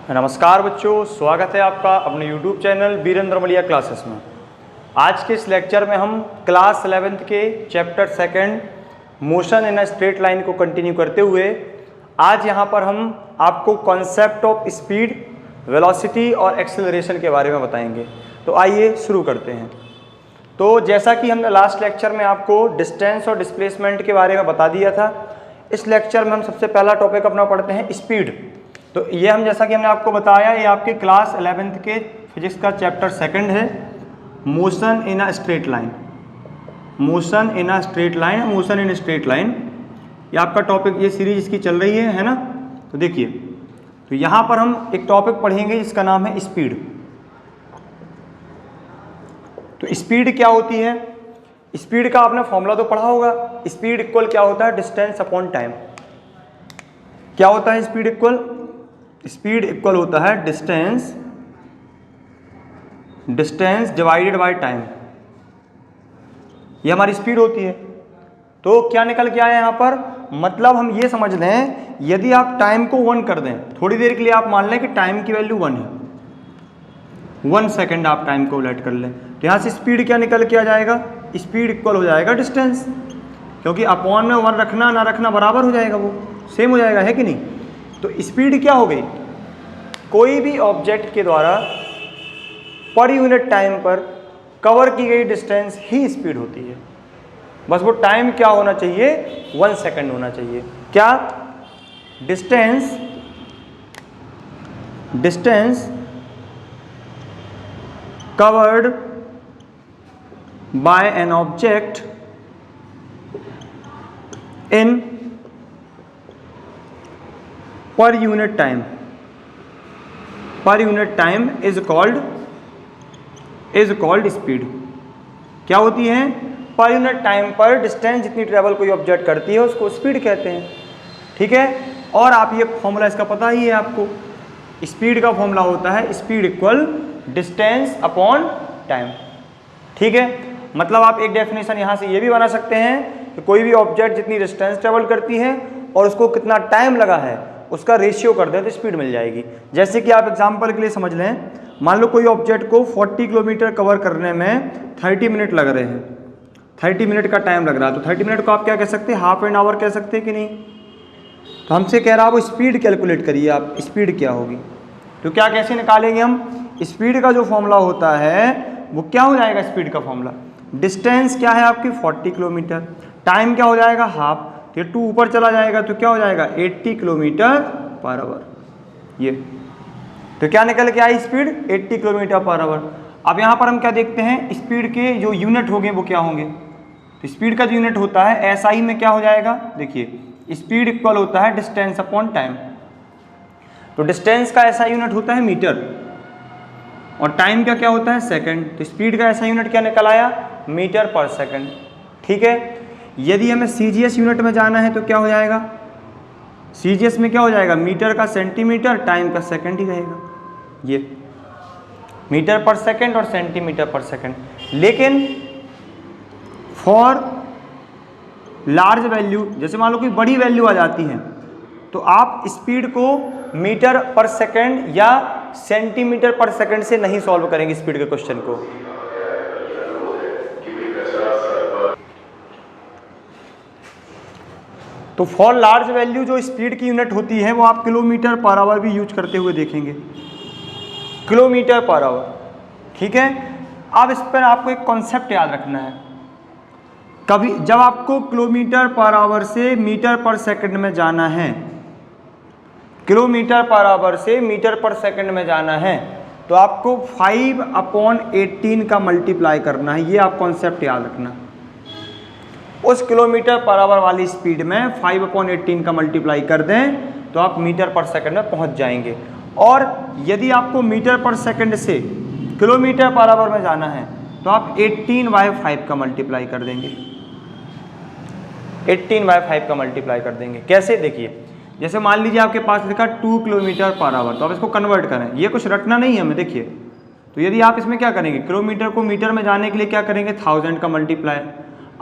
नमस्कार बच्चों, स्वागत है आपका अपने YouTube चैनल वीरेंद्र मलिया क्लासेस में। आज के इस लेक्चर में हम क्लास 11th के chapter second motion in a straight line को कंटिन्यू करते हुए आज यहाँ पर हम आपको कॉन्सेप्ट ऑफ स्पीड, वेलोसिटी और एक्सेलरेशन के बारे में बताएंगे। तो आइए शुरू करते हैं। तो जैसा कि हमने लास्ट लेक्चर में आपको डिस्टेंस और डिस्प्लेसमेंट के बारे में बता दिया था, इस लेक्चर में हम सबसे पहला टॉपिक अपना पढ़ते हैं स्पीड। तो ये हम जैसा कि हमने आपको बताया, ये आपके क्लास 11th के फिजिक्स का चैप्टर सेकंड है, motion in a straight line. Motion in a straight line, motion in straight line, ये आपका टॉपिक, ये सीरीज इसकी चल रही है ना। तो देखिए, तो यहाँ पर हम एक टॉपिक पढ़ेंगे जिसका नाम है स्पीड। तो स्पीड क्या होती है? स्पीड का आपने फॉर्मूला तो पढ़ा होगा। स्पीड इक्वल क्या होता है? Distance upon time. क्या होता है स्पीड इक्वल? स्पीड इक्वल होता है डिस्टेंस डिवाइडेड बाय टाइम। ये हमारी स्पीड होती है। तो क्या निकल के आया यहाँ पर? मतलब हम ये समझ लें, यदि आप टाइम को 1 कर दें, थोड़ी देर के लिए आप मान लें कि टाइम की वैल्यू 1 है, 1 सेकेंड आप टाइम को लेट कर लें, तो यहाँ से स्पीड क्या निकल के आ जाएगा? स्पीड इक्वल हो जाएगा डिस्टेंस, क्योंकि अपॉन में 1 रखना ना रखना बराबर हो जाएगा, वो सेम हो जाएगा, है कि नहीं? तो स्पीड क्या हो गई? कोई भी ऑब्जेक्ट के द्वारा पर यूनिट टाइम पर कवर की गई डिस्टेंस ही स्पीड होती है। बस वो टाइम क्या होना चाहिए? 1 सेकेंड होना चाहिए। क्या? Distance covered by an object in per unit time is called speed. क्या होती है? पर यूनिट टाइम पर डिस्टेंस जितनी ट्रेवल कोई ऑब्जेक्ट करती है उसको स्पीड कहते हैं। ठीक है। और आप ये फॉर्मूला इसका पता ही है आपको। स्पीड का फॉर्मूला होता है speed equal distance upon time. ठीक है। मतलब आप एक डेफिनेशन यहाँ से ये भी बना सकते हैं कि कोई भी ऑब्जेक्ट जितनी डिस्टेंस ट्रेवल करती है और उसको कितना टाइम लगा है उसका रेशियो कर दें तो स्पीड मिल जाएगी। जैसे कि आप एग्जांपल के लिए समझ लें, मान लो कोई ऑब्जेक्ट को 40 किलोमीटर कवर करने में 30 मिनट लग रहे हैं, 30 मिनट का टाइम लग रहा है, तो 30 मिनट को आप क्या कह सकते हैं? हाफ एन आवर कह सकते हैं कि नहीं? तो हमसे कह रहा है वो स्पीड कैलकुलेट करिए आप, स्पीड क्या होगी। तो क्या कैसे निकालेंगे हम? स्पीड का जो फॉर्मूला होता है वो क्या हो जाएगा? स्पीड का फॉर्मूला, डिस्टेंस क्या है आपकी? 40 किलोमीटर, टाइम क्या हो जाएगा? हाफ, ये 2 ऊपर चला जाएगा तो क्या हो जाएगा? 80 किलोमीटर पर आवर। ये तो क्या निकल के आई? Speed 80 kilometre per hour. अब यहाँ पर हम क्या देखते हैं? स्पीड के जो यूनिट होंगे वो क्या होंगे? तो स्पीड का जो यूनिट होता है SI में क्या हो जाएगा? देखिए, स्पीड इक्वल होता है डिस्टेंस अपॉन टाइम। तो डिस्टेंस का SI यूनिट होता है मीटर और टाइम का क्या होता है? सेकंड। तो स्पीड का SI यूनिट क्या निकल आया? मीटर पर सेकंड। ठीक है। यदि हमें CGS यूनिट में जाना है तो क्या हो जाएगा? CGS में क्या हो जाएगा? मीटर का सेंटीमीटर, टाइम का सेकंड ही रहेगा। ये मीटर पर सेकंड और सेंटीमीटर पर सेकंड। लेकिन फॉर लार्ज वैल्यू, जैसे मान लो कोई बड़ी वैल्यू आ जाती है, तो आप स्पीड को मीटर पर सेकंड या सेंटीमीटर पर सेकंड से नहीं सॉल्व करेंगे स्पीड के क्वेश्चन को। तो फॉर लार्ज वैल्यू जो स्पीड की यूनिट होती है वो आप किलोमीटर पर आवर भी यूज करते हुए देखेंगे, किलोमीटर पर आवर। ठीक है। अब इस पर आपको एक कॉन्सेप्ट याद रखना है। कभी जब आपको किलोमीटर पर आवर से मीटर पर सेकंड में जाना है, किलोमीटर पर आवर से मीटर पर सेकंड में जाना है, तो आपको 5/18 का मल्टीप्लाई करना है। ये आप कॉन्सेप्ट याद रखना। उस किलोमीटर पर आवर वाली स्पीड में 5/18 का मल्टीप्लाई कर दें तो आप मीटर पर सेकंड में पहुंच जाएंगे। और यदि आपको मीटर पर सेकंड से किलोमीटर पर आवर में जाना है तो आप 18/5 का मल्टीप्लाई कर देंगे, 18/5 का मल्टीप्लाई कर देंगे। कैसे? देखिए, जैसे मान लीजिए आपके पास लिखा 2 किलोमीटर पर आवर, तो आप इसको कन्वर्ट करें। ये कुछ रटना नहीं है हमें। देखिए, तो यदि आप इसमें क्या करेंगे? किलोमीटर को मीटर में जाने के लिए क्या करेंगे? 1000 का मल्टीप्लाई,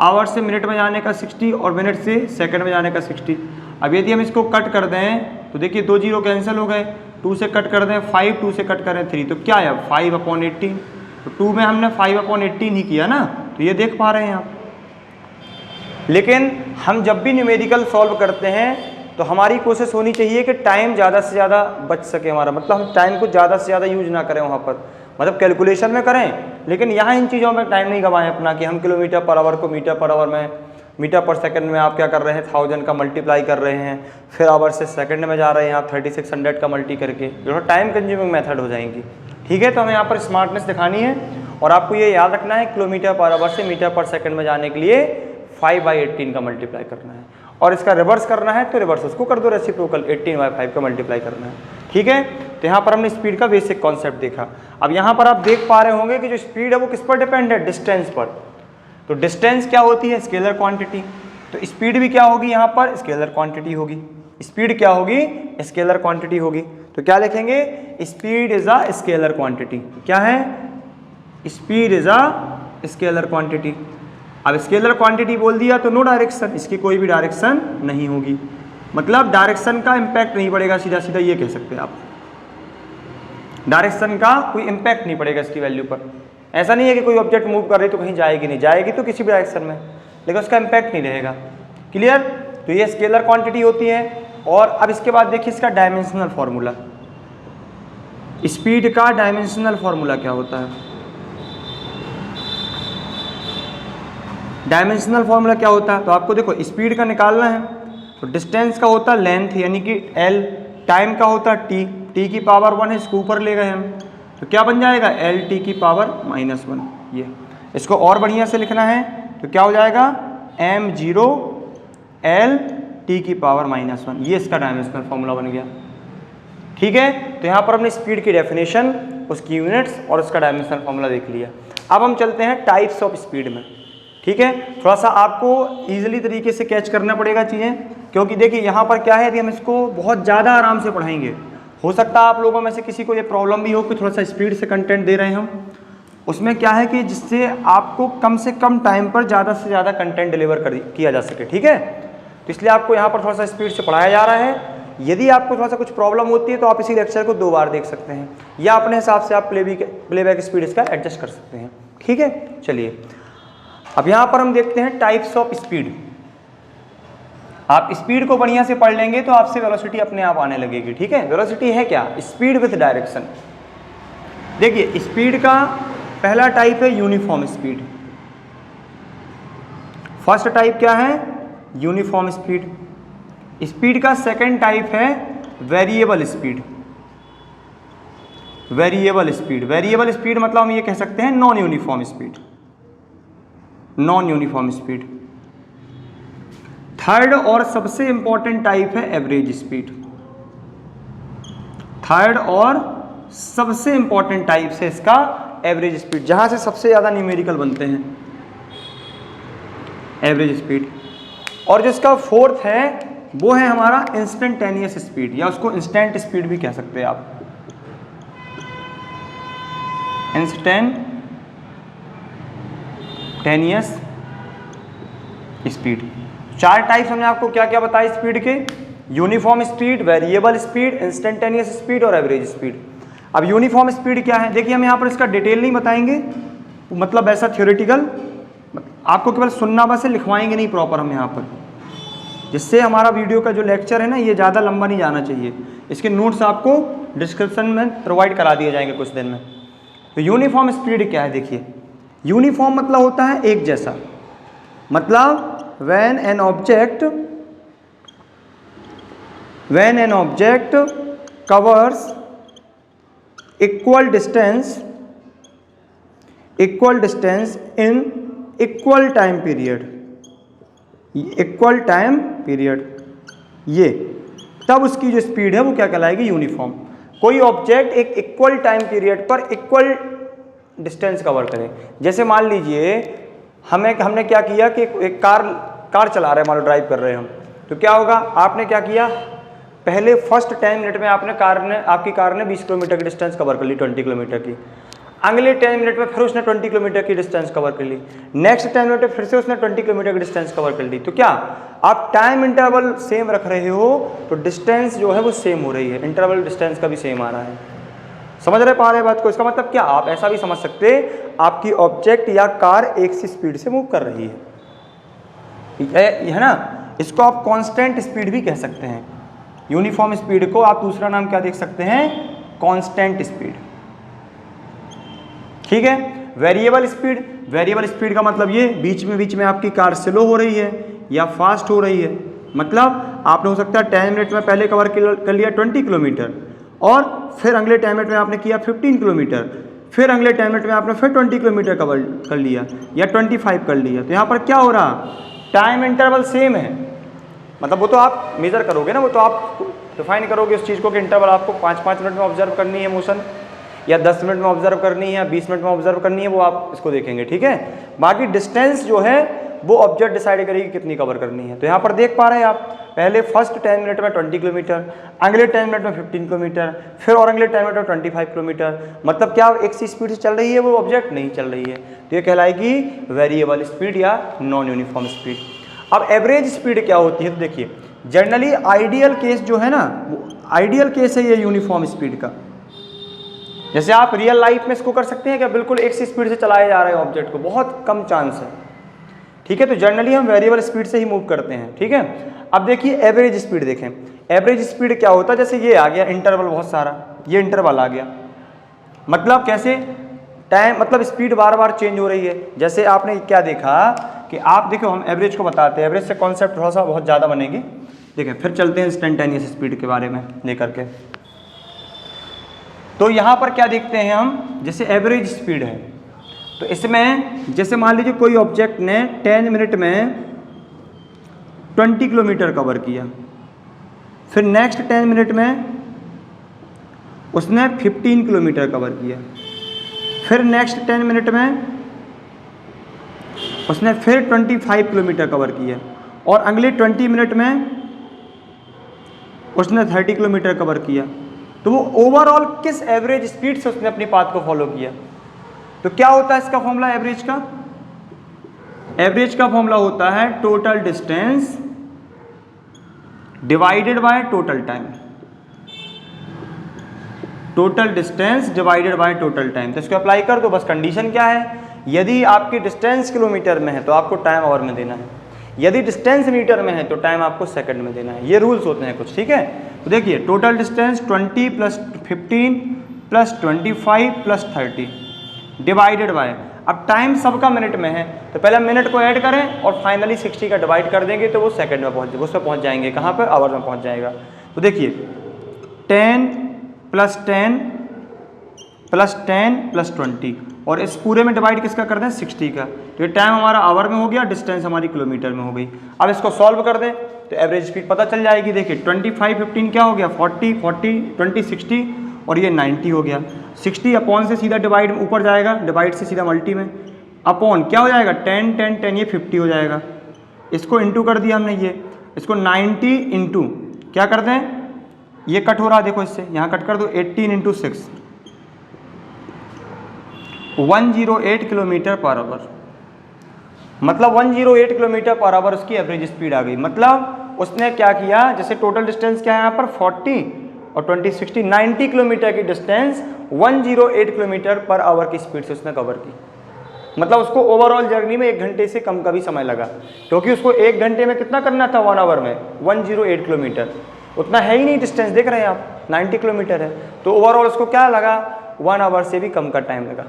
आवर से मिनट में जाने का 60 और मिनट से सेकंड में जाने का 60। अब यदि हम इसको कट कर दें तो देखिए 2 जीरो कैंसिल हो गए, 2 से कट कर दें 5, 2 से कट करें 3, तो क्या है 5/18। तो 2 में हमने 5/18 ही किया ना, तो ये देख पा रहे हैं आप। लेकिन हम जब भी न्यूमेरिकल सॉल्व करते हैं तो हमारी कोशिश होनी चाहिए कि टाइम ज़्यादा से ज़्यादा बच सके हमारा, मतलब हम टाइम को ज़्यादा से ज़्यादा यूज ना करें वहाँ पर, मतलब कैलकुलेशन में करें, लेकिन यहाँ इन चीज़ों में टाइम नहीं गवाएं अपना कि हम किलोमीटर पर आवर को मीटर पर आवर में, मीटर पर सेकंड में आप क्या कर रहे हैं 1000 का मल्टीप्लाई कर रहे हैं, फिर आवर से सेकंड में जा रहे हैं आप 3600 का मल्टी करके, जो टाइम कंज्यूमिंग मेथड हो जाएंगी। ठीक है, तो हमें यहाँ पर स्मार्टनेस दिखानी है और आपको ये याद रखना है किलोमीटर पर आवर से मीटर पर सेकंड में जाने के लिए 5/18 का मल्टीप्लाई करना है, और इसका रिवर्स करना है तो रिवर्स उसको कर दो, रेसिप्रोकल 18/5 का मल्टीप्लाई करना है। ठीक है, तो यहाँ पर हमने स्पीड का बेसिक कॉन्सेप्ट देखा। अब यहाँ पर आप देख पा रहे होंगे कि जो स्पीड है वो किस पर डिपेंड है, डिस्टेंस पर। तो डिस्टेंस क्या होती है, स्केलर क्वांटिटी, तो स्पीड भी क्या होगी यहाँ पर, स्केलर क्वांटिटी होगी। स्पीड क्या होगी, स्केलर क्वांटिटी होगी। तो क्या लिखेंगे, speed is a scalar quantity. क्या है, speed is a scalar quantity. अब स्केलर क्वांटिटी बोल दिया तो नो डायरेक्शन, इसकी कोई भी डायरेक्शन नहीं होगी, मतलब डायरेक्शन का इम्पैक्ट नहीं पड़ेगा, सीधा सीधा ये कह सकते हैं आप, डायरेक्शन का कोई इम्पैक्ट नहीं पड़ेगा इसकी वैल्यू पर। ऐसा नहीं है कि कोई ऑब्जेक्ट मूव कर रही तो कहीं जाएगी नहीं, जाएगी तो किसी भी डायरेक्शन में, लेकिन उसका इम्पैक्ट नहीं रहेगा। क्लियर, तो ये स्केलर क्वांटिटी होती है। और अब इसके बाद देखिए इसका डायमेंशनल फार्मूला, स्पीड का डायमेंशनल फार्मूला क्या होता है। डायमेंशनल फार्मूला क्या होता है, तो आपको देखो स्पीड का निकालना है, तो डिस्टेंस का होता है लेंथ यानी कि l, टाइम का होता है t, t की पावर 1 है, इसको ऊपर ले गए हम, तो क्या बन जाएगा lt की पावर -1। ये इसको और बढ़िया से लिखना है तो क्या हो जाएगा m0 l t की पावर -1, ये इसका डायमेंशनल फार्मूला बन गया। ठीक है, तो यहाँ पर हमने स्पीड की डेफिनेशन, उसकी यूनिट्स और उसका डायमेंशनल फार्मूला देख लिया। अब हम चलते हैं टाइप्स ऑफ स्पीड में। ठीक है, थोड़ा सा आपको इजीली तरीके से कैच करना पड़ेगा चीज़ें, क्योंकि देखिए यहाँ पर क्या है, यदि हम इसको बहुत ज़्यादा आराम से पढ़ाएंगे, हो सकता है आप लोगों में से किसी को ये प्रॉब्लम भी हो कि थोड़ा सा स्पीड से कंटेंट दे रहे हैं हम, उसमें क्या है कि जिससे आपको कम से कम टाइम पर ज़्यादा से ज़्यादा कंटेंट डिलीवर किया जा सके। ठीक है, तो इसलिए आपको यहाँ पर थोड़ा सा स्पीड से पढ़ाया जा रहा है। यदि आपको थोड़ा सा कुछ प्रॉब्लम होती है तो आप इसी लेक्चर को 2 बार देख सकते हैं, या अपने हिसाब से आप प्लेबैक स्पीड इसका एडजस्ट कर सकते हैं। ठीक है, चलिए अब यहाँ पर हम देखते हैं टाइप्स ऑफ स्पीड। आप स्पीड को बढ़िया से पढ़ लेंगे तो आपसे वेलोसिटी अपने आप आने लगेगी। ठीक है, वेलोसिटी है क्या, स्पीड विथ डायरेक्शन। देखिए स्पीड का पहला टाइप है यूनिफॉर्म स्पीड। फर्स्ट टाइप क्या है, यूनिफॉर्म स्पीड। स्पीड का सेकंड टाइप है variable speed. Variable speed, variable speed मतलब हम ये कह सकते हैं non uniform speed, non uniform speed. Third और सबसे इंपॉर्टेंट टाइप है एवरेज स्पीड। थर्ड और सबसे इंपॉर्टेंट टाइप है इसका एवरेज स्पीड, जहां से सबसे ज्यादा न्यूमेरिकल बनते हैं, एवरेज स्पीड। और जो इसका फोर्थ है वो है हमारा इंस्टेंटेनियस स्पीड, या उसको इंस्टेंट स्पीड भी कह सकते हैं आप, इंस्टेंटेनियस स्पीड। 4 टाइप्स हमने आपको क्या क्या बताया स्पीड के, uniform speed, variable speed, instantaneous speed और एवरेज स्पीड। अब यूनिफॉर्म स्पीड क्या है, देखिए हम यहाँ पर इसका डिटेल नहीं बताएंगे, मतलब ऐसा थ्योरेटिकल, आपको केवल सुनना बस है, लिखवाएंगे नहीं प्रॉपर हम यहाँ पर, जिससे हमारा वीडियो का जो लेक्चर है ना ये ज़्यादा लंबा नहीं जाना चाहिए। इसके नोट्स आपको डिस्क्रिप्शन में प्रोवाइड करा दिए जाएंगे कुछ दिन में। तो यूनिफॉर्म स्पीड क्या है, देखिए यूनिफॉर्म मतलब होता है एक जैसा, मतलब when an object covers equal distance in equal time period, ये तब उसकी जो स्पीड है वो क्या कहलाएगी, यूनिफॉर्म। कोई ऑब्जेक्ट एक इक्वल टाइम पीरियड पर इक्वल डिस्टेंस कवर करे। जैसे मान लीजिए हमने क्या किया कि एक कार चला रहे हैं, मान लो ड्राइव कर रहे हैं हम, तो क्या होगा, आपने क्या किया, पहले फर्स्ट 10 मिनट में आपकी कार ने 20 किलोमीटर की डिस्टेंस कवर कर ली, 20 किलोमीटर की। अगले 10 मिनट में फिर उसने 20 किलोमीटर की डिस्टेंस कवर कर ली, नेक्स्ट 10 मिनट में फिर से उसने 20 किलोमीटर की डिस्टेंस कवर कर ली। तो क्या आप टाइम इंटरवल सेम रख रहे हो तो डिस्टेंस जो है वो सेम हो रही है, इंटरवल डिस्टेंस का भी सेम आ रहा है। समझ रहे पा रहे बात को? इसका मतलब क्या, आप ऐसा भी समझ सकते आपकी ऑब्जेक्ट या कार एक सी स्पीड से मूव कर रही है ना। इसको आप कांस्टेंट स्पीड भी कह सकते हैं। यूनिफॉर्म स्पीड को आप दूसरा नाम क्या देख सकते हैं, कांस्टेंट स्पीड। ठीक है। वेरिएबल स्पीड, वेरिएबल स्पीड का मतलब ये बीच में आपकी कार स्लो हो रही है या फास्ट हो रही है। मतलब आपने हो सकता है 10 मिनट में पहले कवर कर लिया 20 किलोमीटर और फिर अगले 10 मिनट में आपने किया 15 किलोमीटर, फिर अगले 10 मिनट में आपने फिर 20 किलोमीटर कवर कर लिया या 25 कर लिया। तो यहाँ पर क्या हो रहा, टाइम इंटरवल सेम है। मतलब वो तो आप मेजर करोगे ना, वो तो आप डिफाइन करोगे उस चीज़ को कि इंटरवल आपको 5-5 मिनट में ऑब्जर्व करनी है मोशन, या 10 मिनट में ऑब्जर्व करनी है, या 20 मिनट में ऑब्जर्व करनी है, वो आप इसको देखेंगे। ठीक है। बाकी डिस्टेंस जो है वो ऑब्जेक्ट डिसाइड करेगी कितनी कवर करनी है। तो यहाँ पर देख पा रहे हैं आप, पहले फर्स्ट 10 मिनट में 20 किलोमीटर, अगले 10 मिनट में 15 किलोमीटर, फिर और अगले 10 मिनट में 25 किलोमीटर। मतलब क्या एक सी स्पीड से चल रही है वो ऑब्जेक्ट, नहीं चल रही है। तो ये कहलाएगी वेरिएबल स्पीड या नॉन यूनिफॉर्म स्पीड। अब एवरेज स्पीड क्या होती है, तो देखिए जनरली आइडियल केस जो है ना, आइडियल केस है ये यूनिफॉर्म स्पीड का। जैसे आप रियल लाइफ में इसको कर सकते हैं क्या, बिल्कुल एक सी स्पीड से चलाया जा रहा है ऑब्जेक्ट को, बहुत कम चांस है। ठीक है। तो जनरली हम वेरिएबल स्पीड से ही मूव करते हैं। ठीक है। अब देखिए एवरेज स्पीड देखें, एवरेज स्पीड क्या होता है, जैसे ये आ गया इंटरवल बहुत सारा, ये इंटरवल आ गया, मतलब कैसे टाइम, मतलब स्पीड बार बार चेंज हो रही है। जैसे आपने क्या देखा कि आप देखो, हम एवरेज को बताते हैं, एवरेज से कॉन्सेप्ट थोड़ा सा बहुत ज़्यादा बनेगी। देखें फिर चलते हैं इंस्टेंटेनियस स्पीड के बारे में लेकर के। तो यहाँ पर क्या देखते हैं हम, जैसे एवरेज स्पीड है, तो इसमें जैसे मान लीजिए कोई ऑब्जेक्ट ने 10 मिनट में 20 किलोमीटर कवर किया, फिर नेक्स्ट 10 मिनट में उसने 15 किलोमीटर कवर किया, फिर नेक्स्ट 10 मिनट में उसने फिर 25 किलोमीटर कवर किया, और अगले 20 मिनट में उसने 30 किलोमीटर कवर किया। तो वो ओवरऑल किस एवरेज स्पीड से उसने अपनी पाथ को फॉलो किया। तो क्या होता है इसका फॉर्मूला एवरेज का, एवरेज का फॉर्मूला होता है total distance divided by total time, total distance divided by total time. तो इसको अप्लाई कर दो। बस कंडीशन क्या है, यदि आपकी डिस्टेंस किलोमीटर में है तो आपको टाइम आवर में देना है, यदि डिस्टेंस मीटर में है तो टाइम आपको सेकंड में देना है। ये रूल्स होते हैं कुछ। ठीक है। तो देखिए टोटल डिस्टेंस 20 + 15 + 25 + 30 डिवाइडेड बाय, अब टाइम सबका मिनट में है तो पहले मिनट को ऐड करें और फाइनली 60 का डिवाइड कर देंगे तो वो सेकंड में पहुँच, उस पर पहुँच जाएंगे। कहाँ पर, आवर में पहुँच जाएगा। तो देखिए 10 + 10 + 10 + 20, और इस पूरे में डिवाइड किसका कर दें, 60 का। तो ये टाइम हमारा आवर में हो गया, डिस्टेंस हमारी किलोमीटर में हो गई। अब इसको सॉल्व कर दें तो एवरेज स्पीड पता चल जाएगी। देखिए 25 15 क्या हो गया, 40 40 20 60, और ये 90 हो गया। 60 अपॉन से सीधा डिवाइड में ऊपर जाएगा, डिवाइड से सीधा मल्टी में, अपॉन क्या हो जाएगा 10 10 10, ये 50 हो जाएगा। इसको इंटू कर दिया हमने, ये इसको 90 इंटू क्या कर दें, ये कट हो रहा है देखो, इससे यहाँ कट कर दो, 18 × 6 108 किलोमीटर पर आवर, मतलब 108 किलोमीटर पर आवर उसकी एवरेज स्पीड आ गई। मतलब उसने क्या किया, जैसे टोटल डिस्टेंस क्या है यहाँ पर 40 और 20 60 90 किलोमीटर की डिस्टेंस 108 किलोमीटर पर आवर की स्पीड से उसने कवर की। मतलब उसको ओवरऑल जर्नी में 1 घंटे से कम का भी समय लगा, क्योंकि उसको 1 घंटे में कितना करना था, 1 आवर में 108 किलोमीटर, उतना है ही नहीं डिस्टेंस, देख रहे हैं आप 90 किलोमीटर है। तो ओवरऑल उसको क्या लगा, 1 आवर से भी कम का टाइम लगा।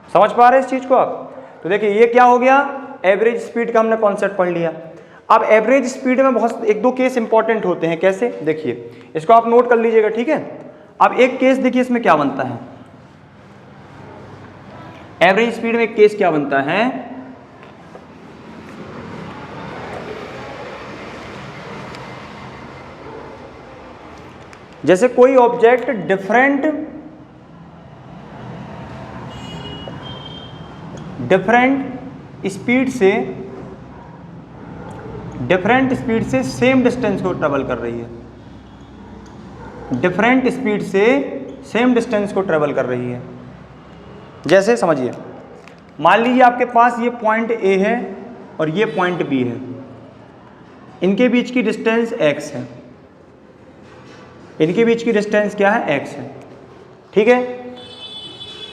समझ पा रहे हैं इस चीज़ को आप। तो देखिए ये क्या हो गया, एवरेज स्पीड का हमने कॉन्सेप्ट पढ़ लिया। अब एवरेज स्पीड में बहुत 1-2 केस इंपॉर्टेंट होते हैं। कैसे, देखिए इसको आप नोट कर लीजिएगा। ठीक है। अब एक केस देखिए इसमें क्या बनता है, एवरेज स्पीड में एक केस क्या बनता है, जैसे कोई ऑब्जेक्ट डिफरेंट स्पीड से सेम डिस्टेंस को ट्रेवल कर रही है, डिफरेंट स्पीड से सेम डिस्टेंस को ट्रेवल कर रही है। जैसे समझिए, मान लीजिए आपके पास ये पॉइंट ए है और ये पॉइंट बी है, इनके बीच की डिस्टेंस x है, इनके बीच की डिस्टेंस क्या है, x है, ठीक है।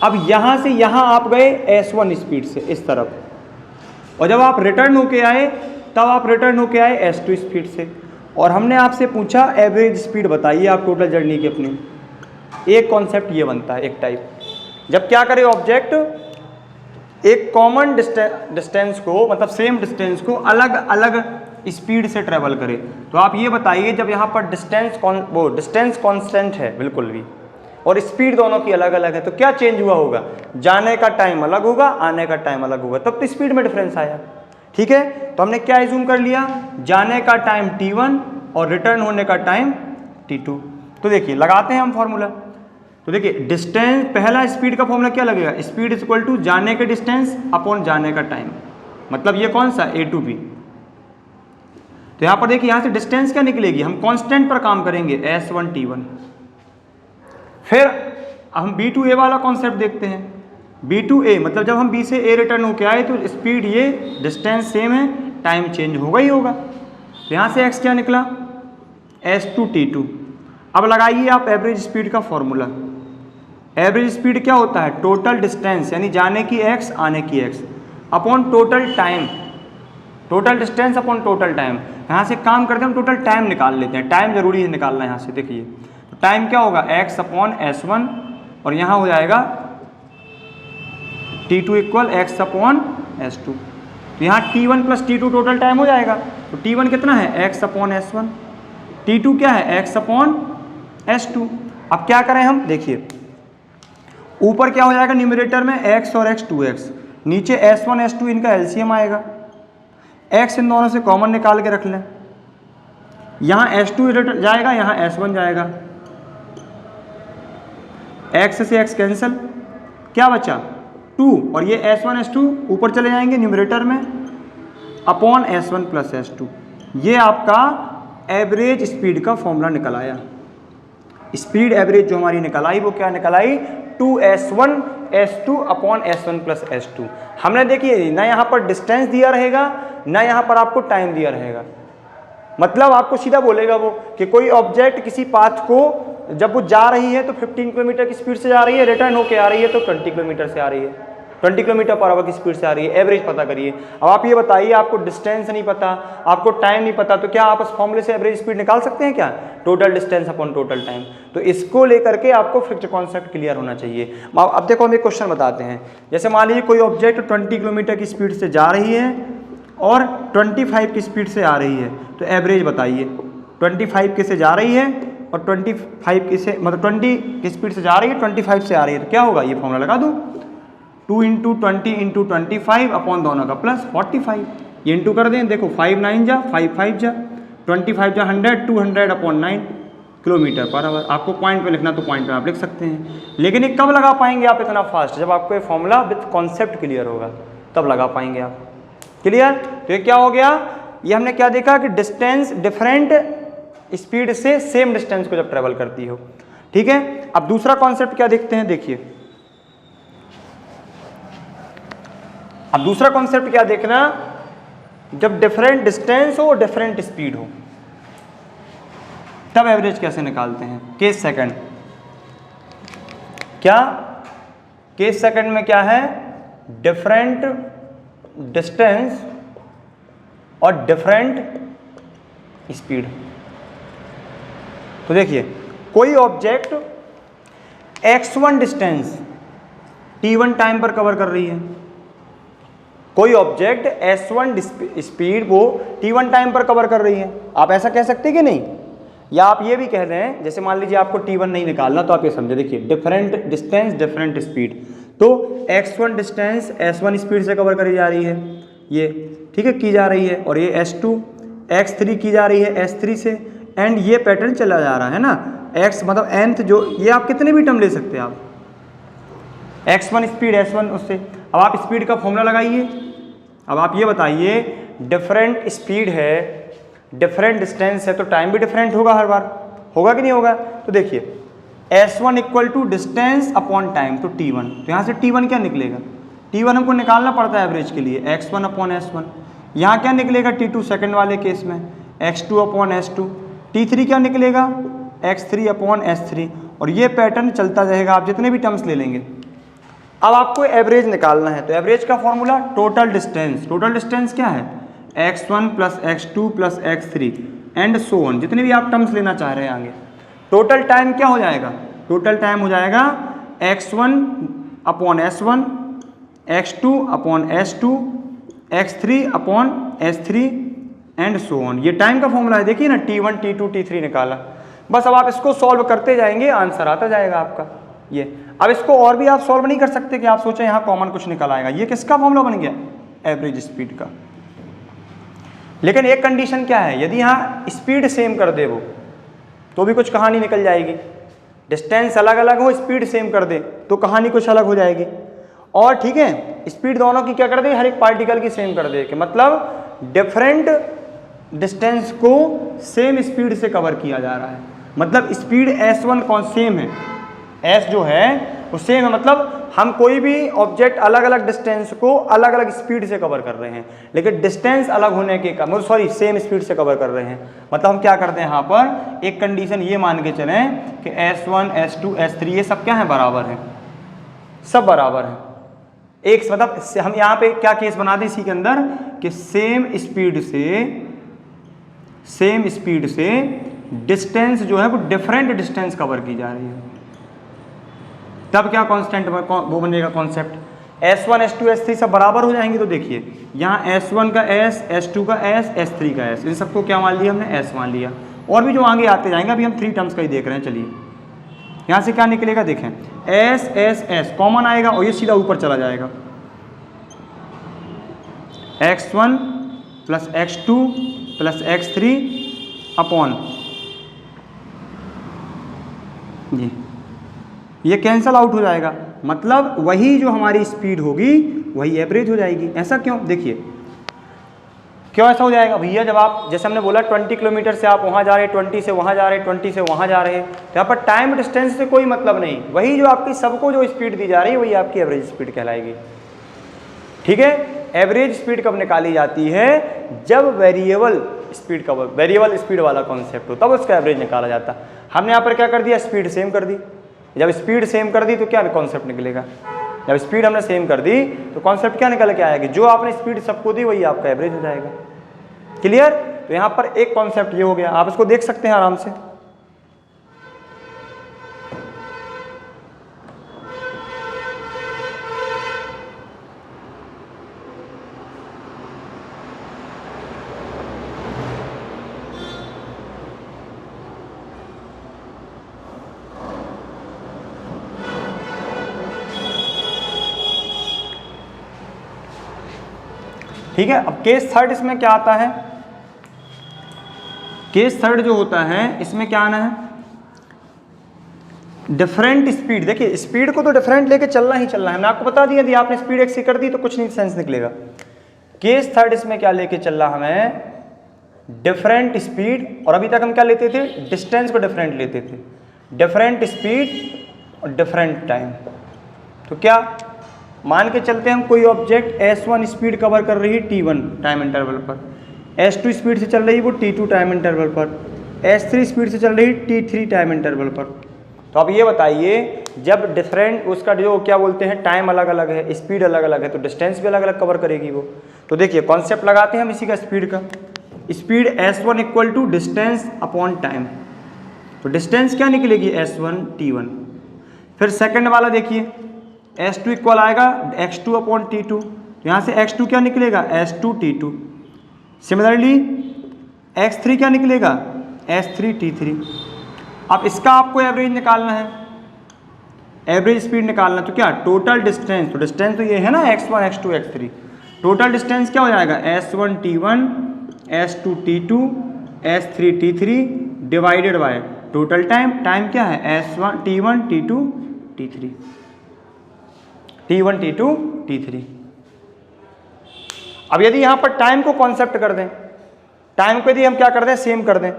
अब यहां से यहां आप गए s1 स्पीड से इस तरफ, और जब आप रिटर्न होके आए तब आप रिटर्न होके आए s2 स्पीड से, और हमने आपसे पूछा एवरेज स्पीड बताइए आप टोटल जर्नी की अपनी। एक कॉन्सेप्ट ये बनता है, एक टाइप, जब क्या करे ऑब्जेक्ट एक कॉमन डिस्टेंस को, मतलब सेम डिस्टेंस को अलग अलग स्पीड से ट्रेवल करे, तो आप ये बताइए जब यहाँ पर डिस्टेंस कांस्टेंट है बिल्कुल भी, और स्पीड दोनों की अलग अलग है, तो क्या चेंज हुआ होगा, जाने का टाइम अलग होगा, आने का टाइम अलग होगा, तब तो स्पीड में डिफरेंस आया, ठीक है। तो हमने क्या एज्यूम कर लिया, जाने का टाइम t1 और रिटर्न होने का टाइम t2। तो देखिए लगाते हैं हम फॉर्मूला। तो देखिए डिस्टेंस, पहला स्पीड का फॉर्मूला क्या लगेगा, स्पीड इज इक्वल टू जाने के डिस्टेंस अपॉन जाने का टाइम, मतलब ये कौन सा a to b। तो यहाँ पर देखिए यहाँ से डिस्टेंस क्या निकलेगी, हम कांस्टेंट पर काम करेंगे s1 t1। फिर हम b2a वाला कॉन्सेप्ट देखते हैं, b2a मतलब जब हम b से a रिटर्न होके आए तो स्पीड ये, डिस्टेंस सेम है, टाइम चेंज होगा ही होगा। तो यहाँ से x क्या निकला, s2 t2। अब लगाइए आप एवरेज स्पीड का फॉर्मूला। एवरेज स्पीड क्या होता है, टोटल डिस्टेंस यानी जाने की x आने की x upon total time, total distance upon total time. यहाँ से काम करते हैं हम टोटल टाइम निकाल लेते हैं, टाइम जरूरी है निकालना। यहाँ से देखिए तो टाइम क्या होगा, x अपॉन s1, और यहाँ हो जाएगा t2 equal x upon s2। तो यहाँ t1 plus t2 total time हो जाएगा। तो t1 कितना है, x अपॉन s1, t2 क्या है, x अपॉन s2। अब क्या करें हम, देखिए ऊपर क्या हो जाएगा न्यूमरेटर में x और x 2x, नीचे s1 s2 इनका एलसीएम आएगा, x इन दोनों से कॉमन निकाल के रख लें, यहाँ s2 जाएगा, यहाँ s1 जाएगा, x से x कैंसिल, क्या बचा 2, और ये s1 s2 ऊपर चले जाएंगे न्यूमरेटर में अपॉन s1 प्लस s2। ये आपका एवरेज स्पीड का फॉर्मूला निकल आया। स्पीड एवरेज जो हमारी निकल आई वो क्या निकल आई, 2s1 s2 upon s1 plus s2। हमने देखिए ना यहाँ पर डिस्टेंस दिया रहेगा, ना यहाँ पर आपको टाइम दिया रहेगा, मतलब आपको सीधा बोलेगा वो कि कोई ऑब्जेक्ट किसी पाथ को जब वो जा रही है तो 15 किलोमीटर की स्पीड से जा रही है, रिटर्न होके आ रही है तो 20 किलोमीटर से आ रही है, 20 किलोमीटर पर आवर की स्पीड से आ रही है, एवरेज पता करिए। अब आप ये बताइए आपको डिस्टेंस नहीं पता, आपको टाइम नहीं पता, तो क्या आप उस फॉर्मूले से एवरेज स्पीड निकाल सकते हैं क्या, total distance upon total time. तो इसको लेकर के आपको फिक्स्ड कॉन्सेप्ट क्लियर होना चाहिए। अब देखो हम एक क्वेश्चन बताते हैं, जैसे मान लीजिए कोई ऑब्जेक्ट 20 किलोमीटर की स्पीड से जा रही है और 25 की स्पीड से आ रही है, तो एवरेज बताइए। 25 के से जा रही है और 25 के से, मतलब 20 की स्पीड से जा रही है, 25 से आ रही है, तो क्या होगा, ये फॉर्मूला लगा दूँ, 2 × 20 × 25 अपॉन दोनों का प्लस 45, ये इंटू कर दें, देखो 5 9 जा, 5 5 जा, 25 जा 100, 200 अपॉन 9 किलोमीटर पर आवर। आपको पॉइंट पे लिखना तो पॉइंट पे आप लिख सकते हैं, लेकिन ये कब लगा पाएंगे आप इतना फास्ट, जब आपको ये फॉर्मूला विथ कॉन्सेप्ट क्लियर होगा तब लगा पाएंगे आप। क्लियर। तो ये क्या हो गया, ये हमने क्या देखा कि डिस्टेंस डिफरेंट स्पीड से सेम डिस्टेंस को जब ट्रेवल करती हो। ठीक है, अब दूसरा कॉन्सेप्ट क्या देखते हैं, देखिए अब दूसरा कॉन्सेप्ट क्या देखना, जब डिफरेंट डिस्टेंस हो डिफरेंट स्पीड हो तब एवरेज कैसे निकालते हैं। केस सेकंड, क्या केस सेकंड में क्या है, डिफरेंट डिस्टेंस और डिफरेंट स्पीड। तो देखिए कोई object x1 distance t1 time पर कवर कर रही है, कोई ऑब्जेक्ट s1 स्पीड वो t1 टाइम पर कवर कर रही है। आप ऐसा कह सकते हैं कि नहीं, या आप ये भी कह रहे हैं, जैसे मान लीजिए आपको t1 नहीं निकालना तो आप ये समझे, देखिए डिफरेंट डिस्टेंस डिफरेंट स्पीड, तो x1 डिस्टेंस s1 स्पीड से कवर करी जा रही है, ये ठीक है की जा रही है, और ये s2 x3 की जा रही है s3 से, एंड ये पैटर्न चला जा रहा है ना, x मतलब nth जो, ये आप कितने भी टर्म ले सकते हैं आप, x1 स्पीड s1 उससे। अब आप स्पीड का फॉर्मूला लगाइए, अब आप ये बताइए डिफरेंट स्पीड है डिफरेंट डिस्टेंस है तो टाइम भी डिफरेंट होगा, हर बार होगा कि नहीं होगा। तो देखिए S1 equal to distance upon time, तो T1, तो यहाँ से T1 क्या निकलेगा, T1 हमको निकालना पड़ता है एवरेज के लिए, x1 अपॉन S1। यहाँ क्या निकलेगा T2 सेकंड वाले केस में, x2 अपॉन S2। T3 क्या निकलेगा, x3 अपॉन S3। और ये पैटर्न चलता रहेगा, आप जितने भी टर्म्स ले लेंगे। अब आपको एवरेज निकालना है, तो एवरेज का formula total distance. Total distance क्या है, x1 plus x2 plus x3 and so on, जितने भी आप टर्म्स लेना चाह रहे हैं आगे। टोटल टाइम क्या हो जाएगा, टोटल टाइम हो जाएगा x1 upon S1, x2 upon S2, x3 upon S3 and so on. ये टाइम का फॉर्मूला है, देखिए ना, T1 T2 T3 निकाला। बस अब आप इसको सॉल्व करते जाएंगे, आंसर आता जाएगा आपका ये। अब इसको और भी आप सॉल्व नहीं कर सकते कि आप सोचें यहाँ कॉमन कुछ निकल आएगा। ये किसका फॉर्मूला बन गया, एवरेज स्पीड का। लेकिन एक कंडीशन क्या है, यदि यहाँ स्पीड सेम कर दे वो, तो भी कुछ कहानी निकल जाएगी। डिस्टेंस अलग अलग हो, स्पीड सेम कर दे तो कहानी कुछ अलग हो जाएगी। और ठीक है, स्पीड दोनों की क्या कर दे, हर एक पार्टिकल की सेम कर दे, कि मतलब डिफरेंट डिस्टेंस को सेम स्पीड से कवर किया जा रहा है। मतलब स्पीड S1 कौन सेम है, S जो है वो सेम है, मतलब हम कोई भी ऑब्जेक्ट अलग अलग डिस्टेंस को अलग अलग स्पीड से कवर कर रहे हैं, लेकिन डिस्टेंस अलग होने के कारण, सॉरी, सेम स्पीड से कवर कर रहे हैं। मतलब हम क्या करते हैं यहाँ पर, एक कंडीशन ये मान के चलें कि S1 S2 S3 ये सब क्या है, बराबर है, सब बराबर है। एक मतलब हम यहाँ पे क्या केस बना दें इसी के अंदर, कि सेम स्पीड से डिस्टेंस जो है वो डिफरेंट डिस्टेंस कवर की जा रही है, तब क्या कांस्टेंट वो बनेगा कॉन्सेप्ट, S1 S2 S3 सब बराबर हो जाएंगे। तो देखिए यहाँ S1 का S, S2 का S, S3 का S, इन सबको क्या मान लिया हमने, S मान लिया। और भी जो आगे आते जाएंगे, अभी हम 3 टर्म्स का ही देख रहे हैं। चलिए यहाँ से क्या निकलेगा, देखें S S S कॉमन आएगा और ये सीधा ऊपर चला जाएगा, x1 plus x2 plus x3 upon ये कैंसल आउट हो जाएगा। मतलब वही जो हमारी स्पीड होगी वही एवरेज हो जाएगी। ऐसा क्यों, देखिए क्यों ऐसा हो जाएगा भैया, जब आप जैसे हमने बोला 20 किलोमीटर से आप वहाँ जा रहे हैं, 20 से वहाँ जा रहे हैं, 20 से वहाँ जा रहे हैं, तो यहाँ पर टाइम डिस्टेंस से कोई मतलब नहीं, वही जो आपकी सबको जो स्पीड दी जा रही है वही आपकी एवरेज स्पीड कहलाएगी। ठीक है, एवरेज स्पीड कब निकाली जाती है, जब वेरिएबल स्पीड वाला कॉन्सेप्ट हो, तब उसका एवरेज निकाला जाता है। हमने यहाँ पर क्या कर दिया, स्पीड सेम कर दी। जब स्पीड सेम कर दी तो क्या कॉन्सेप्ट निकलेगा, जब स्पीड हमने सेम कर दी तो कॉन्सेप्ट क्या निकल के आएगा, जो आपने स्पीड सबको दी वही आपका एवरेज हो जाएगा। क्लियर, तो यहाँ पर एक कॉन्सेप्ट ये हो गया, आप इसको देख सकते हैं आराम से। ठीक है, अब केस थर्ड इसमें क्या आता है, केस थर्ड जो होता है इसमें क्या आना है, डिफरेंट स्पीड। देखिए स्पीड को तो डिफरेंट लेके चलना ही चलना है, मैंने आपको बता दिया, यदि आपने स्पीड एक सी कर दी तो कुछ नहीं सेंस निकलेगा। केस थर्ड इसमें क्या लेके चल रहा हमें, डिफरेंट स्पीड, और अभी तक हम क्या लेते थे, डिस्टेंस को डिफरेंट लेते थे, डिफरेंट स्पीड और डिफरेंट टाइम। तो क्या मान के चलते हैं हम, कोई ऑब्जेक्ट S1 स्पीड कवर कर रही है T1 टाइम इंटरवल पर, S2 स्पीड से चल रही है वो T2 टाइम इंटरवल पर, S3 स्पीड से चल रही है T3 टाइम इंटरवल पर। तो अब ये बताइए, जब डिफरेंट उसका जो क्या बोलते हैं टाइम अलग अलग है, स्पीड अलग अलग है, तो डिस्टेंस भी अलग अलग कवर करेगी वो। तो देखिए कॉन्सेप्ट लगाते हैं हम इसी का, स्पीड का। Speed S1 equal to distance upon time, तो डिस्टेंस क्या निकलेगी, S1 T1। फिर सेकंड वाला देखिए, S2 इक्वल आएगा x2 अपॉन T2, तो यहाँ से x2 क्या निकलेगा, S2 T2। सिमिलरली x3 क्या निकलेगा, S3 T3। अब इसका आपको एवरेज निकालना है, एवरेज स्पीड निकालना, तो क्या टोटल डिस्टेंस, तो डिस्टेंस तो ये है ना x1 x2 x3, total distance क्या हो जाएगा, S1 T1 S2 T2 S3 T3 divided by total time, time क्या है S1 T1 T2 T3, T1 T2 T3। अब यदि यहां पर टाइम को कॉन्सेप्ट कर दें, टाइम को यदि हम क्या कर दें, सेम कर दें,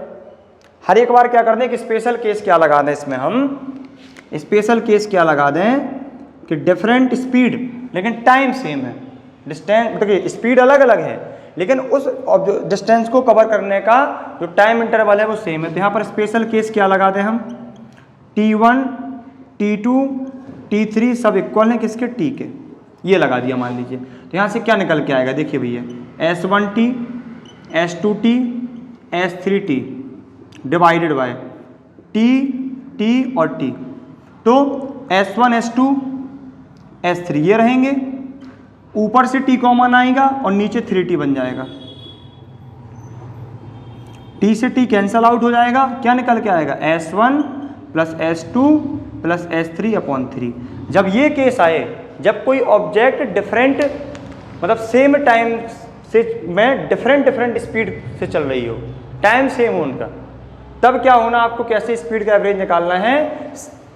हर एक बार क्या कर दें, कि स्पेशल केस क्या लगा दें इसमें हम, स्पेशल केस क्या लगा दें कि डिफरेंट स्पीड लेकिन टाइम सेम है। डिस्टेंस देखिए स्पीड अलग अलग है लेकिन उस डिस्टेंस को कवर करने का जो टाइम इंटरवल है वो सेम है। तो यहाँ पर स्पेशल केस क्या लगा दें हम, T1 T2 T3 सब इक्वल हैं किसके, T के, ये लगा दिया मान लीजिए। तो यहाँ से क्या निकल के आएगा देखिए भैया, S1T S2T S3T divided by T और T। तो S1 S2 S3 ये रहेंगे, ऊपर से T कॉमन आएगा और नीचे 3T बन जाएगा। T से T कैंसल आउट हो जाएगा, क्या निकल के आएगा S1 plus S2 plus S3/3। जब ये केस आए, जब कोई ऑब्जेक्ट डिफरेंट मतलब सेम टाइम से में डिफरेंट स्पीड से चल रही हो, टाइम सेम हो उनका, तब क्या होना, आपको कैसे स्पीड का एवरेज निकालना है,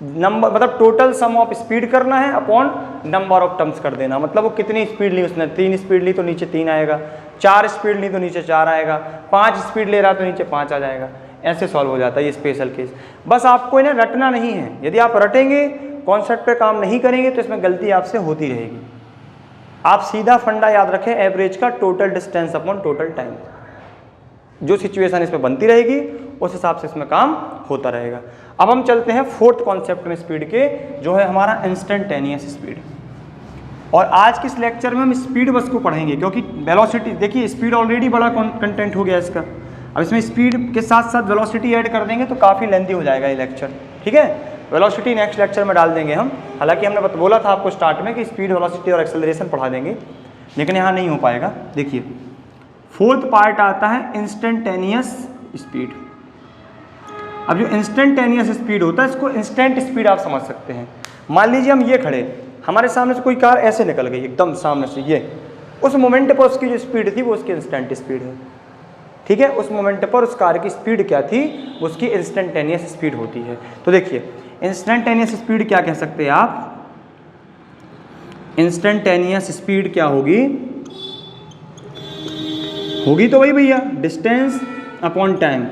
नंबर मतलब टोटल सम ऑफ स्पीड करना है अपॉन नंबर ऑफ टर्म्स कर देना। मतलब वो कितनी स्पीड ली उसने, 3 स्पीड ली तो नीचे 3 आएगा, 4 स्पीड ली तो नीचे 4 आएगा, 5 स्पीड ले रहा तो नीचे 5 आ जाएगा। ऐसे सॉल्व हो जाता है ये स्पेशल केस। बस आपको इन्हें रटना नहीं है, यदि आप रटेंगे कॉन्सेप्ट पे काम नहीं करेंगे तो इसमें गलती आपसे होती रहेगी। आप सीधा फंडा याद रखें एवरेज का, total distance upon total time. जो सिचुएशन इसमें बनती रहेगी उस हिसाब से इसमें काम होता रहेगा। अब हम चलते हैं फोर्थ कॉन्सेप्ट में स्पीड के, जो है हमारा इंस्टेंटेनियस स्पीड। और आज के इस लेक्चर में हम स्पीड बस को पढ़ेंगे, क्योंकि वेलोसिटी देखिए स्पीड ऑलरेडी बड़ा कंटेंट हो गया इसका, अब इसमें स्पीड के साथ साथ वेलोसिटी ऐड कर देंगे तो काफ़ी लेंथी हो जाएगा ये लेक्चर। ठीक है, वेलोसिटी नेक्स्ट लेक्चर में डाल देंगे हम। हालांकि हमने बोला था आपको स्टार्ट में कि स्पीड, वेलोसिटी और एक्सेलरेशन पढ़ा देंगे, लेकिन यहाँ नहीं हो पाएगा। देखिए फोर्थ पार्ट आता है इंस्टेंटेनियस स्पीड। अब जो इंस्टेंटेनियस स्पीड होता है, इसको इंस्टेंट स्पीड आप समझ सकते हैं। मान लीजिए हम ये खड़े, हमारे सामने से कोई कार ऐसे निकल गई एकदम सामने से, ये उस मोमेंट पर उसकी जो स्पीड थी वो उसकी इंस्टेंट स्पीड है। ठीक है, उस मोमेंट पर उस कार की स्पीड क्या थी, उसकी इंस्टेंटेनियस स्पीड होती है। तो देखिए इंस्टेंटेनियस स्पीड क्या कह सकते हैं आप, इंस्टेंटेनियस स्पीड क्या होगी, होगी तो वही भैया डिस्टेंस अपॉन टाइम।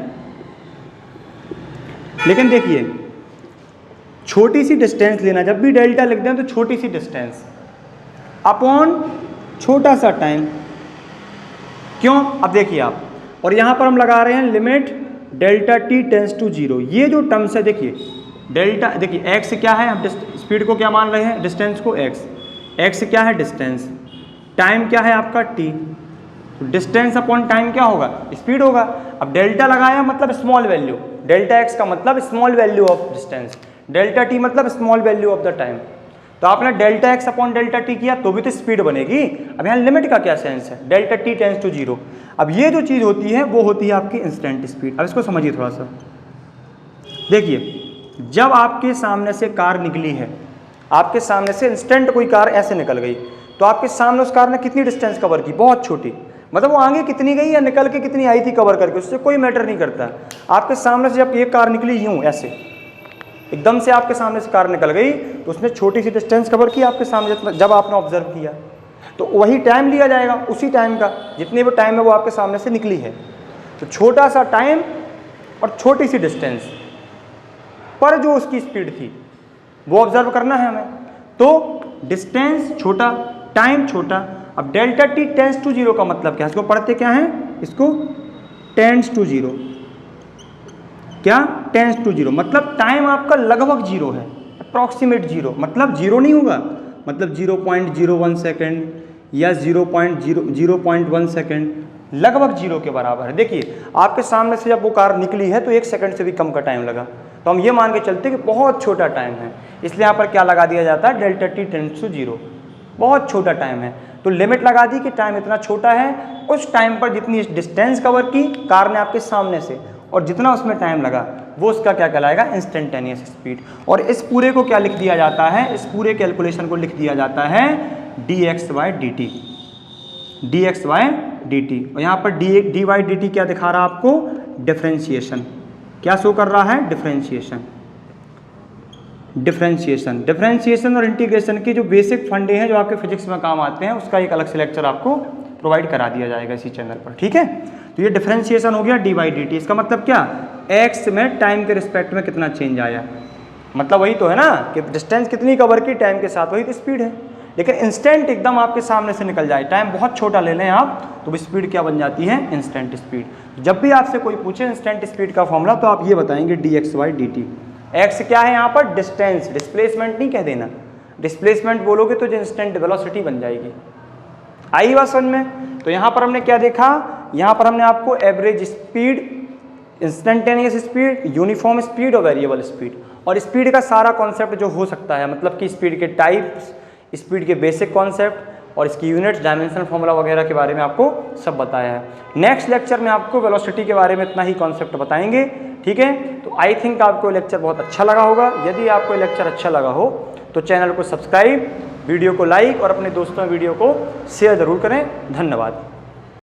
लेकिन देखिए छोटी सी डिस्टेंस लेना, जब भी डेल्टा लिख दें तो छोटी सी डिस्टेंस अपॉन छोटा सा टाइम। क्यों, अब देखिए आप, और यहां पर हम लगा रहे हैं limit delta t tends to 0। ये जो टर्म्स है देखिए, डेल्टा देखिए एक्स क्या है, हम स्पीड को क्या मान रहे हैं, डिस्टेंस को एक्स क्या है डिस्टेंस, टाइम क्या है आपका टी, डिस्टेंस अपॉन टाइम क्या होगा, स्पीड होगा। अब डेल्टा लगाया मतलब स्मॉल वैल्यू, डेल्टा एक्स का मतलब small value of distance, delta t मतलब small value of the time. तो आपने delta x upon delta t किया तो भी तो स्पीड बनेगी। अब यहाँ लिमिट का क्या सेंस है, डेल्टा टी टेंस टू 0। अब ये जो चीज़ होती है वो होती है आपकी इंस्टेंट स्पीड। अब इसको समझिए थोड़ा सा, देखिए जब आपके सामने से कार निकली है, आपके सामने से इंस्टेंट कोई कार ऐसे निकल गई, तो आपके सामने उस कार ने कितनी डिस्टेंस कवर की, बहुत छोटी, मतलब वो आगे कितनी गई या निकल के कितनी आई थी कवर करके, उससे कोई मैटर नहीं करता। आपके सामने से जब ये कार निकली यूं ऐसे एकदम से आपके सामने से कार निकल गई तो उसने छोटी सी डिस्टेंस कवर की आपके सामने, जब आपने ऑब्जर्व किया तो वही टाइम लिया जाएगा, उसी टाइम का जितनी वो टाइम है वो आपके सामने से निकली है। तो छोटा सा टाइम और छोटी सी डिस्टेंस पर जो उसकी स्पीड थी वो ऑब्जर्व करना है हमें। तो डिस्टेंस छोटा, टाइम छोटा। अब डेल्टा टी टेंस टू 0 का मतलब क्या है, इसको पढ़ते क्या है, इसको टेंस टू 0, क्या टेंस टू 0 मतलब टाइम आपका लगभग 0 है, अप्रॉक्सीमेट 0, मतलब 0 नहीं होगा, मतलब 0.01 सेकेंड या 0.1 सेकेंड, लगभग 0 के बराबर है। देखिए आपके सामने से जब वो कार निकली है तो 1 सेकंड से भी कम का टाइम लगा, तो हम ये मान के चलते कि बहुत छोटा टाइम है, इसलिए यहाँ पर क्या लगा दिया जाता है, डेल्टा टी टेंस टू 0, बहुत छोटा टाइम है। तो लिमिट लगा दी कि टाइम इतना छोटा है, उस टाइम पर जितनी डिस्टेंस कवर की कार ने आपके सामने से और जितना उसमें टाइम लगा वो उसका क्या कहलाएगा, इंस्टेंटेनियस स्पीड। और इस पूरे को क्या लिख दिया जाता है, इस पूरे कैलकुलेशन को लिख दिया जाता है dx/dt, dx/dt। और यहाँ पर dy/dt क्या दिखा रहा है आपको, डिफरेंशिएशन, क्या शो कर रहा है, डिफरेंशिएशन। डिफरेंशिएशन और इंटीग्रेशन के जो बेसिक फंडे हैं जो आपके फिजिक्स में काम आते हैं, उसका एक अलग से लेक्चर आपको प्रोवाइड करा दिया जाएगा इसी चैनल पर। ठीक है, तो ये डिफरेंशिएशन हो गया dy/dt। इसका मतलब क्या, x में टाइम के रिस्पेक्ट में कितना चेंज आया, मतलब वही तो है ना कि डिस्टेंस कितनी कवर की टाइम के साथ, वही तो स्पीड है। लेकिन इंस्टेंट एकदम आपके सामने से निकल जाए, टाइम बहुत छोटा ले लें आप, तो स्पीड क्या बन जाती है, इंस्टेंट स्पीड। जब भी आपसे कोई पूछे इंस्टेंट स्पीड का फॉर्मूला तो आप ये बताएंगे dx/dt। एक्स क्या है यहाँ पर, डिस्टेंस, डिस्प्लेसमेंट नहीं कह देना, डिस्प्लेसमेंट बोलोगे तो इंस्टेंट वेलोसिटी बन जाएगी। आई बात समझ में। तो यहाँ पर हमने क्या देखा, यहाँ पर हमने आपको average speed, instantaneous speed, uniform speed और वेरिएबल स्पीड, और स्पीड का सारा कॉन्सेप्ट जो हो सकता है, मतलब कि स्पीड के टाइप्स, स्पीड के बेसिक कॉन्सेप्ट और इसकी यूनिट्स, डायमेंशनल फॉर्मूला वगैरह के बारे में आपको सब बताया है। नेक्स्ट लेक्चर में आपको वेलोसिटी के बारे में इतना ही कॉन्सेप्ट बताएंगे, ठीक है। तो आई थिंक आपको लेक्चर बहुत अच्छा लगा होगा। यदि आपको लेक्चर अच्छा लगा हो तो चैनल को सब्सक्राइब, वीडियो को लाइक और अपने दोस्तों में वीडियो को शेयर जरूर करें। धन्यवाद।